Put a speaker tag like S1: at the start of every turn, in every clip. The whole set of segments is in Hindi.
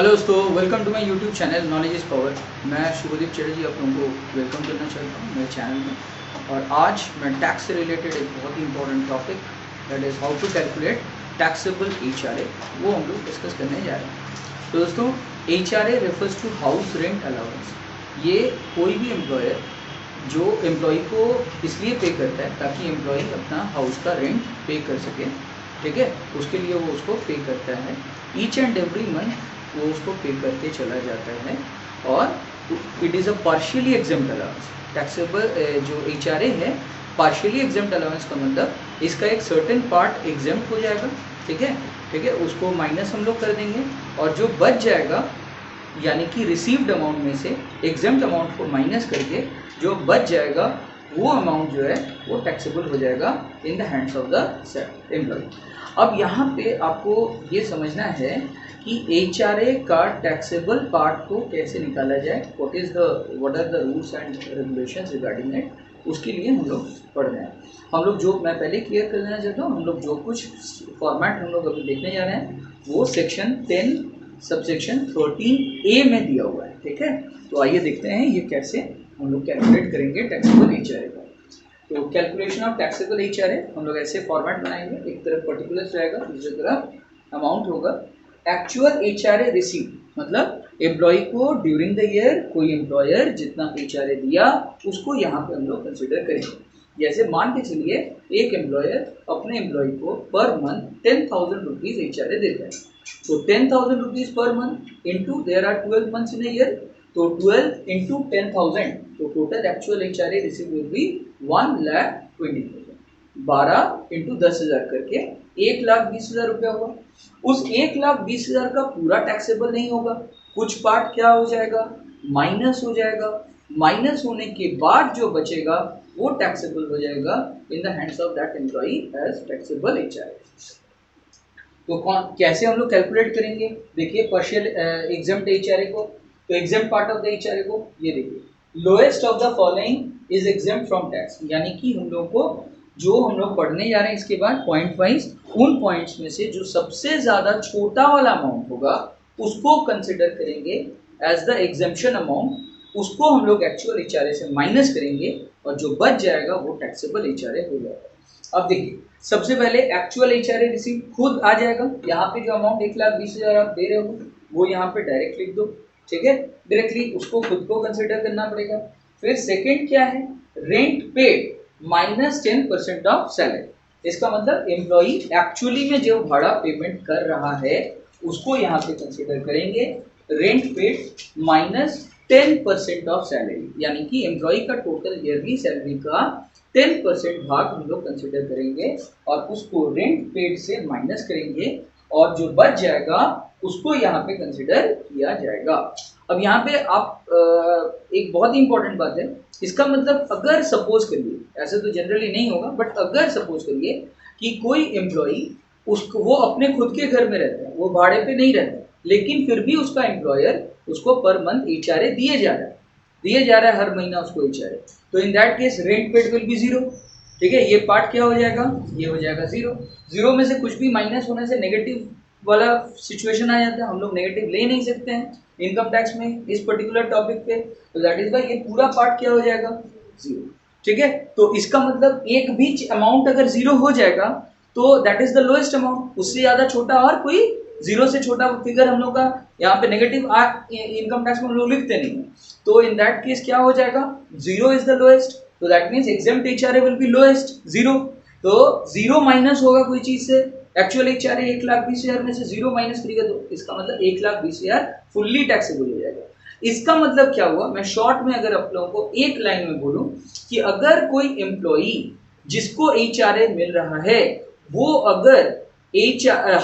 S1: हेलो दोस्तों, welcome to my YouTube channel knowledge is power. मैं शुभदीप चटर्जी आप लोगों को वेलकम करना चाहता हूँ मेरे चैनल में। और आज मैं टैक्स से रिलेटेड एक बहुत ही important topic that is how to calculate taxable HRA वो हम लोग डिस्कस करने जा रहे हैं। तो दोस्तों, HRA refers to house rent allowance. ये कोई भी एम्प्लॉयर जो एम्प्लॉय को इसलिए पे करता है ताकि एम्प्लॉय अपना हाउस का रेंट पे कर सके, ठीक है, उसके लिए वो उसको पे करता है। ईच एंड एवरी मंथ वो उसको पे करके चला जाता है और it is a partially exempt allowance. Taxable जो HRA है, पार्शियली एग्जेम्प्ट अलाउंस का मतलब इसका एक सर्टेन पार्ट एग्जेम्प्ट हो जाएगा, ठीक है, ठीक है, उसको माइनस हम लोग कर देंगे और जो बच जाएगा यानी कि रिसीव्ड अमाउंट में से एग्जेम्प्ट अमाउंट को माइनस करके जो बच जाएगा वो अमाउंट जो है वो टैक्सेबल हो जाएगा in the hands of the employee. अब यहाँ पे आपको ये समझना है कि HRA का टैक्सेबल पार्ट को कैसे निकाला जाए, what are the rules and regulations regarding it, उसके लिए हम लोग पढ़ रहे हैं। हम लोग जो मैं पहले क्लियर कर देना चाहता हूँ, हम लोग जो कुछ फॉर्मेट हम लोग अभी देखने जा रहे हैं वो सेक्शन 10 सबसेक्शन 13A में दिया हुआ है, ठीक है। तो आइए देखते हैं ये कैसे हम लोग कैलकुलेट करेंगे टैक्सेबल HRA का। तो कैलकुलेशन ऑफ टैक्सेबल HRA हम लोग ऐसे फॉर्मेट बनाएंगे, एक तरफ पर्टिकुलर्स रहेगा, दूसरी तरफ अमाउंट होगा। एक्चुअल HRA रिसीव मतलब एम्प्लॉय को ड्यूरिंग द ईयर कोई एम्प्लॉयर जितना HRA दिया उसको यहाँ पे हम लोग कंसिडर करेंगे। जैसे मान के चलिए एक एम्प्लॉयर अपने एम्प्लॉय को पर मंथ 10,000 रुपीज HRA देता है, तो 10,000 rupees per month into there are 12 months in a year, तो 12 इंटू 10,000, तो total actual HRA receive will be 1,20,000। 12 into 10,000 करके 1,20,000 रुपया हुआ। उस 1,20,000 का पूरा टैक्सेबल नहीं होगा, कुछ पार्ट क्या हो जाएगा, माइनस हो जाएगा। माइनस होने के बाद जो बचेगा वो टैक्सेबल हो जाएगा in the hands of that employee as taxable HRA। तो कौन कैसे हम लोग कैलकुलेट करेंगे, देखिए पार्शियल एग्जेम्प्ट HRA को, तो exempt part of the HRA को ये देखिए, lowest of the following is exempt from tax, यानी कि हम लोग को जो हम लोग पढ़ने जा रहे हैं इसके बाद पॉइंट वाइज उन पॉइंट्स में से जो सबसे ज्यादा छोटा वाला अमाउंट होगा उसको कंसिडर करेंगे एज द एग्जेम्पशन अमाउंट, उसको हम लोग एक्चुअल HRA से माइनस करेंगे और जो बच जाएगा वो टैक्सेबल HRA हो जाएगा। अब देखिए, सबसे पहले एक्चुअल HRA रिसीव खुद आ जाएगा, यहाँ पे जो अमाउंट 1,20,000 आप दे रहे हो वो यहाँ पे डायरेक्ट लिख दो, ठीक है, डायरेक्टली उसको खुद को कंसिडर करना पड़ेगा। फिर सेकंड क्या है, rent paid minus 10% of salary. इसका मतलब एम्प्लॉई एक्चुअली में जो भाड़ा पेमेंट कर रहा है उसको यहाँ पे कंसिडर करेंगे, rent paid minus 10% of salary, यानी कि एम्प्लॉई का टोटल ईयरली सैलरी का 10% भाग हम लोग कंसिडर करेंगे और उसको रेंट पेड से माइनस करेंगे और जो बच जाएगा उसको यहाँ पे कंसिडर किया जाएगा। अब यहाँ पे आप एक बहुत ही इंपॉर्टेंट बात है, इसका मतलब अगर सपोज करिए, ऐसे तो जनरली नहीं होगा, बट अगर सपोज करिए कि कोई एम्प्लॉई उसको वो अपने खुद के घर में रहता है, वो भाड़े पे नहीं रहता, लेकिन फिर भी उसका एम्प्लॉयर उसको पर मंथ HRA दिए जा रहा है हर महीना उसको HRA, तो in that case rent paid will be zero, ठीक है। ये पार्ट क्या हो जाएगा, ये हो जाएगा जीरो। जीरो में से कुछ भी माइनस होने से नेगेटिव वाला सिचुएशन आ जाता है, हम लोग नेगेटिव ले नहीं सकते हैं इनकम टैक्स में इस पर्टिकुलर टॉपिक पे, तो दैट इज वाई ये पूरा पार्ट क्या हो जाएगा, जीरो, ठीक है। तो इसका मतलब एक भी अमाउंट अगर जीरो हो जाएगा तो that is the lowest amount, उससे ज्यादा छोटा और कोई जीरो से छोटा फिगर हम लोग का यहाँ पे नेगेटिव इनकम टैक्स में हम लोग लिखते नहीं, तो इन दैट केस क्या हो जाएगा, जीरो इज द लोएस्ट, तो that means exempt HRA will be lowest zero. तो जीरो माइनस होगा कोई चीज से, एक्चुअल HRA 1,20,000 में से जीरो माइनस करेगा तो इसका मतलब 1,20,000 फुल्ली टैक्सेबल हो जाएगा। इसका मतलब क्या हुआ, मैं शॉर्ट में अगर आप लोगों को एक लाइन में बोलूं कि अगर कोई एम्प्लॉई जिसको HRA मिल रहा है वो अगर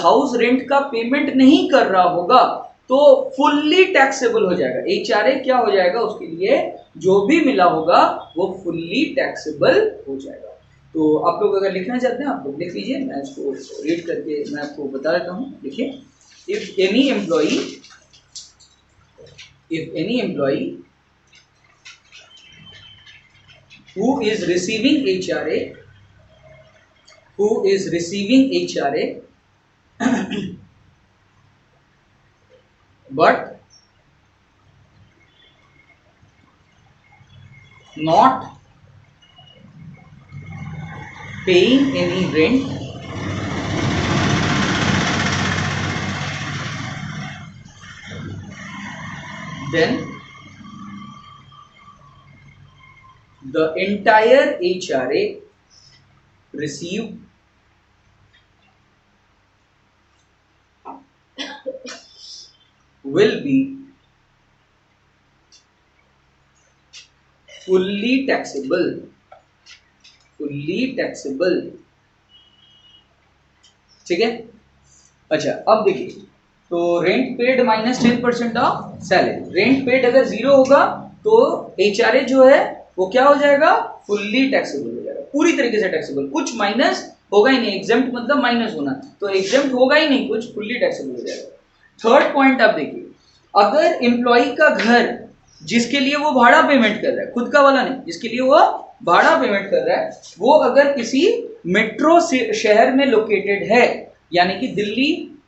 S1: हाउस रेंट का पेमेंट नहीं कर रहा होगा तो फुल्ली टैक्सेबल हो जाएगा, HRA क्या हो जाएगा, उसके लिए जो भी मिला होगा वो फुल्ली टैक्सेबल हो जाएगा। तो आप लोग अगर लिखना चाहते हैं आप लोग लिख लीजिए, मैं इसको रीड करके मैं आपको बता देता हूँ। देखिए, if any employee who is receiving HRA but not paying any rent then the entire HRA received will be fully taxable. ठीक है। अच्छा अब देखिए, तो rent paid minus 10% of salary. Rent paid अगर जीरो होगा तो एचआरए जो है वो क्या हो जाएगा, फुल्ली टैक्सेबल हो जाएगा, पूरी तरीके से टैक्सेबल, कुछ माइनस होगा ही नहीं। एग्जेम्प्ट मतलब माइनस होना, तो एग्जेम्प्ट होगा ही नहीं कुछ, फुल्ली टैक्सेबल हो जाएगा। थर्ड पॉइंट आप देखिए, अगर एम्प्लॉय का घर जिसके लिए वो भाड़ा पेमेंट कर रहा है, खुद का वाला नहीं, जिसके लिए वो भाड़ा पेमेंट कर रहा है, वो अगर किसी मेट्रो शहर में लोकेटेड है, यानी कि दिल्ली,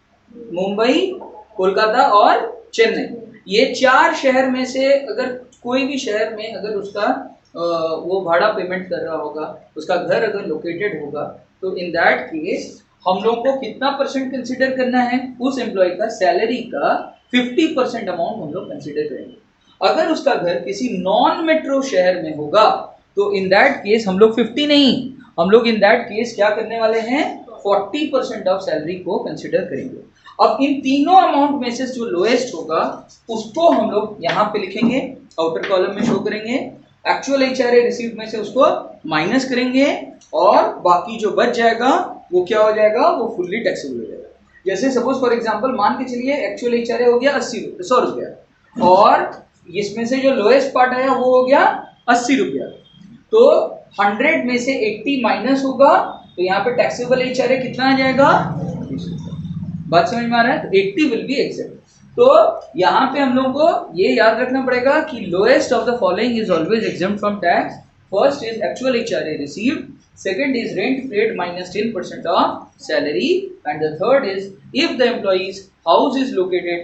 S1: मुंबई, कोलकाता और चेन्नई, ये 4 शहर में से अगर कोई भी शहर में अगर उसका वो भाड़ा पेमेंट कर रहा होगा, उसका घर अगर लोकेटेड होगा, तो इन दैट केस हम लोग को कितना परसेंट कंसिडर करना है, उस एम्प्लॉय का सैलरी का 50% अमाउंट हम लोग कंसिडर करेंगे। अगर उसका घर किसी नॉन मेट्रो शहर में होगा तो इन दैट केस हम लोग 50 नहीं, हम लोग इन दैट केस क्या करने वाले हैं, 40% ऑफ सैलरी को कंसिडर करेंगे। अब इन तीनों अमाउंट में से जो लोएस्ट होगा उसको हम लोग यहाँ पे लिखेंगे, आउटर कॉलम में शो करेंगे, एक्चुअल एचआरए रिसीव्ड में से उसको माइनस करेंगे और बाकी जो बच जाएगा वो क्या हो जाएगा, वो फुल्ली टैक्सेबल हो जाएगा। जैसे सपोज फॉर एग्जांपल मान के चलिए एक्चुअल एचआरए हो गया 100 रुपया और इसमें से जो लोएस्ट पार्ट आया वो हो गया 80 रुपया, तो 100 में से 80 माइनस होगा, तो यहाँ पे टैक्सेबल एचआरए कितना आ जाएगा, बात समझ में आ रहा है, तो 80 विल बी एग्जेम्प्ट। तो यहाँ पे हम लोगों को ये याद रखना पड़ेगा कि lowest of the following is always exempt from tax. First is actual HRA received, second is rent paid minus 10% of salary, and the third is if the employee's house is located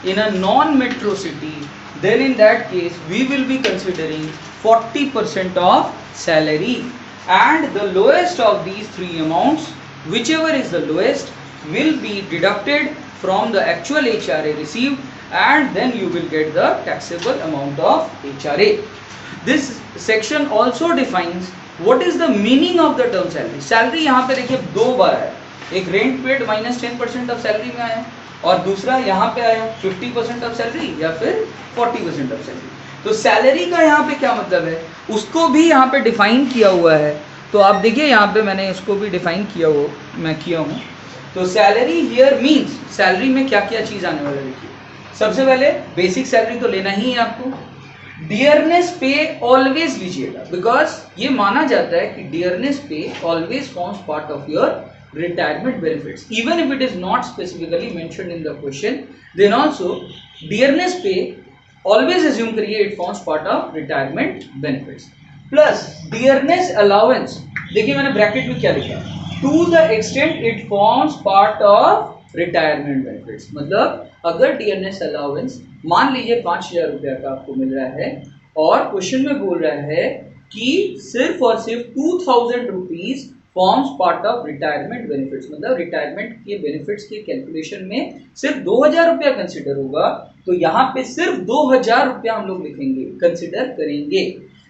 S1: in a non-metro city, then in that case we will be considering 40% of salary, and the lowest of these three amounts, whichever is the lowest, will be deducted from the actual HRA received, and then you will get the taxable amount of HRA. This section also defines what is the meaning of the term salary. Salary यहाँ पे देखिए 2 बार है, एक rent paid minus 10% of salary में आया और दूसरा यहाँ पे आया 50% ऑफ सैलरी या फिर 40% ऑफ सैलरी। तो सैलरी का यहाँ पे क्या मतलब है उसको भी यहाँ पे डिफाइन किया हुआ है। तो आप देखिए यहाँ पे मैंने इसको भी डिफाइन किया हूँ। तो सैलरी हियर मीन्स, सैलरी में क्या क्या चीज आने वाला है देखिए। सबसे पहले बेसिक सैलरी तो लेना ही है आपको। डियरनेस पे ऑलवेज लीजिएगा, बिकॉज ये माना जाता है कि dearness pay always forms part of your retirement benefits, even if it is not specifically mentioned in the question, then also dearness pay always assume करिए it forms part of retirement benefits. Plus dearness allowance, देखिए मैंने ब्रैकेट में क्या लिखा, to the extent it forms part of retirement benefits. मतलब अगर डियरनेस अलाउंस मान लीजिए 5,000 रुपया का आपको मिल रहा है और क्वेश्चन में बोल रहा है कि सिर्फ और सिर्फ 2,000 rupees forms part of retirement benefits, मतलब रिटायरमेंट के बेनिफिट्स के कैलकुलेशन में सिर्फ 2,000 रुपया कंसिडर होगा, तो यहाँ पे सिर्फ 2,000 रुपया हम लोग लिखेंगे, कंसिडर करेंगे।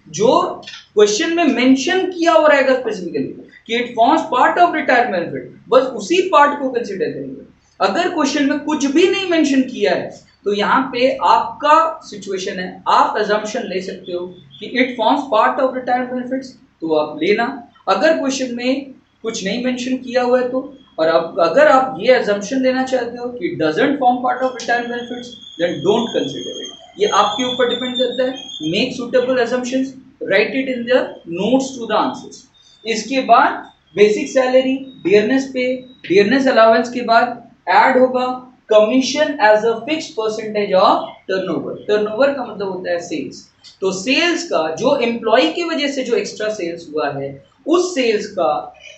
S1: जो क्वेश्चन में मेंशन किया हो रहेगा स्पेसिफिकली कि it forms part of retirement benefit, बस उसी पार्ट को कंसिडर करेंगे। अगर क्वेश्चन में कुछ भी नहीं मेंशन किया है तो यहाँ पे आपका सिचुएशन है, आप अजम्पशन ले सकते हो कि it forms part of retirement benefits, तो आप लेना। अगर क्वेश्चन में कुछ नहीं मेंशन किया हुआ है तो, और अगर आप ये अजम्पशन लेना चाहते हो कि doesn't form part of retirement benefits, then don't consider it. ये आपके ऊपर डिपेंड करता है। Make suitable assumptions, write it in the notes to the answers. इसके बाद basic salary, dearness pay, dearness allowance के बाद ऐड होगा commission as a fix percentage of turnover. Turnover का मतलब होता है सेल्स। तो सेल्स का जो एम्प्लॉय की वजह से जो एक्स्ट्रा सेल्स हुआ है उस सेल्स का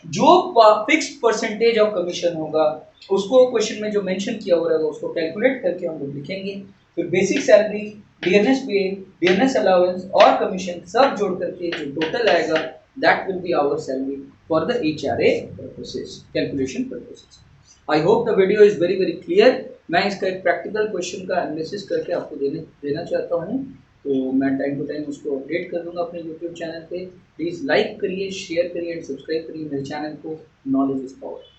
S1: जो फिक्स्ड परसेंटेज ऑफ कमीशन होगा उसको क्वेश्चन में जो मेंशन किया हुआ रहेगा उसको कैलकुलेट करके हम लोग लिखेंगे। फिर basic salary, dearness pay, dearness allowance और कमीशन सब जोड़ करके जो टोटल आएगा that will be our salary for the HRA purposes, calculation purposes. I hope the video is very very clear. मैं इसका एक प्रैक्टिकल क्वेश्चन का एनालिसिस करके आपको देना चाहता हूँ, तो मैं टाइम टू टाइम उसको अपडेट कर दूंगा अपने यूट्यूब चैनल पे। प्लीज़ लाइक करिए, शेयर करिए एंड सब्सक्राइब करिए मेरे चैनल को। Knowledge is power.